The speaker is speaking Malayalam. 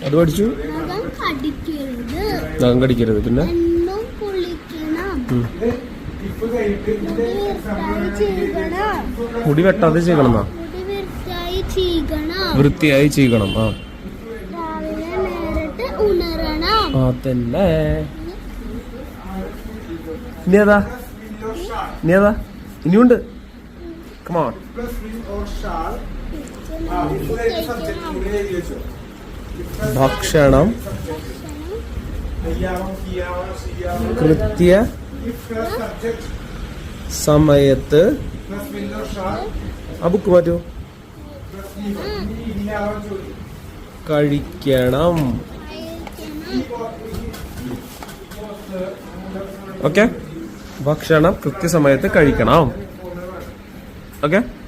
അത് പഠിച്ചു. നഖം കടിക്കരുത്. പിന്നെ മുടി വെട്ടാതെ ചെയ്യണം. വൃത്തിയായി ചെയ്യണം. അതന്നെ. ഇനിയേതാ? ഇനിയുണ്ട്. കമോൺ. ഭക്ഷണം കൃത്യ സമയത്ത്. ആ ബുക്ക് മാറ്റൂ. കഴിക്കണം. ഓക്കെ. ഭക്ഷണം കൃത്യസമയത്ത് കഴിക്കണം. ഓക്കെ.